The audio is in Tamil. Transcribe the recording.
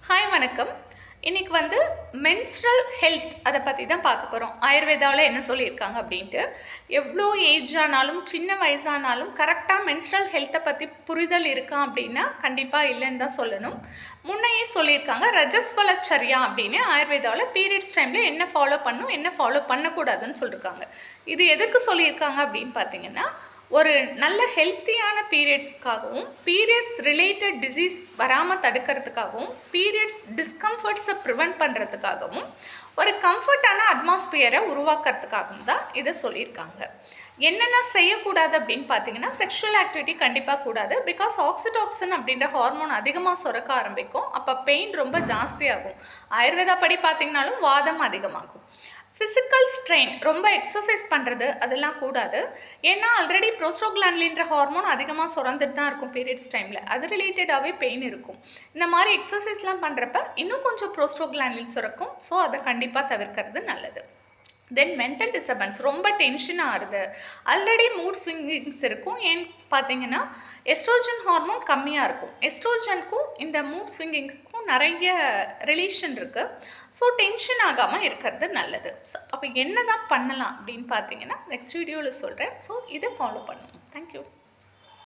ஹாய் வணக்கம். இன்னைக்கு மென்ஸ்ட்ரல் ஹெல்த் அதை பற்றி தான் பார்க்க போகிறோம். ஆயுர்வேதாவில் என்ன சொல்லியிருக்காங்க அப்படின்ட்டு. எவ்வளோ ஏஜ் ஆனாலும் சின்ன வயசானாலும் கரெக்டாக மென்ஸ்ட்ரல் ஹெல்த்தை பற்றி புரிதல் இருக்கா அப்படின்னா கண்டிப்பாக இல்லைன்னு தான் சொல்லணும். முன்னையே சொல்லியிருக்காங்க ரஜஸ்வலச்சரியா அப்படின்னு ஆயுர்வேதாவில் பீரியட்ஸ் டைமில் என்ன ஃபாலோ பண்ணணும் என்ன ஃபாலோ பண்ணக்கூடாதுன்னு சொல்லியிருக்காங்க. இது எதுக்கு சொல்லியிருக்காங்க அப்படின்னு பார்த்தீங்கன்னா, ஒரு நல்ல ஹெல்த்தியான பீரியட்ஸ்க்காகவும் பீரியட்ஸ் ரிலேட்டட் டிசீஸ் வராமல் தடுக்கிறதுக்காகவும் பீரியட்ஸ் டிஸ்கம்ஃபர்ட்ஸை ப்ரிவெண்ட் பண்ணுறதுக்காகவும் ஒரு கம்ஃபர்டான அட்மாஸ்பியரை உருவாக்குறதுக்காகவும் தான் இதை சொல்லியிருக்காங்க. என்னென்ன செய்யக்கூடாது அப்படின்னு பார்த்தீங்கன்னா, செக்ஷுவல் ஆக்டிவிட்டி கண்டிப்பாக கூடாது. பிகாஸ் ஆக்சிடாக்சின் அப்படின்ற ஹார்மோன் அதிகமாக சுரக்க ஆரம்பிக்கும். அப்போ பெயின் ரொம்ப ஜாஸ்தியாகும். ஆயுர்வேதா படி பார்த்தீங்கன்னாலும் வாதம் அதிகமாகும். ஃபிசிக்கல் ஸ்ட்ரெயின், ரொம்ப எக்ஸசைஸ் பண்ணுறது அதெல்லாம் கூடாது. ஏன்னா ஆல்ரெடி ப்ரோஸ்டோக்ளாண்ட்லின்ற ஹார்மோன் அதிகமாக சுரந்துட்டு தான் இருக்கும் பீரியட்ஸ் டைமில். அது ரிலேட்டடாகவே பெயின் இருக்கும். இந்த மாதிரி எக்ஸசைஸ்லாம் பண்ணுறப்ப இன்னும் கொஞ்சம் ப்ரோஸ்டோக்ளாண்ட்லின் சுரக்கும். ஸோ அதை கண்டிப்பாக தவிர்க்கிறது நல்லது. தென் மென்டல் டிஸ்டர்பன்ஸ், ரொம்ப டென்ஷன் ஆகுது, ஆல்ரெடி மூட் ஸ்விங்கிங்ஸ் இருக்கும். ஏன்னு பார்த்தீங்கன்னா எஸ்ட்ரோஜன் ஹார்மோன் கம்மியாக இருக்கும். எஸ்ட்ரோஜனுக்கும் இந்த மூட் ஸ்விங்கிங்க்கும் நிறைய ரிலேஷன் இருக்குது. ஸோ டென்ஷன் ஆகாமல் இருக்கிறது நல்லது. அப்போ என்ன தான் பண்ணலாம் அப்படின்னு பார்த்தீங்கன்னா நெக்ஸ்ட் வீடியோவில் சொல்கிறேன். ஸோ இதை ஃபாலோ பண்ணுவோம். தேங்க்யூ.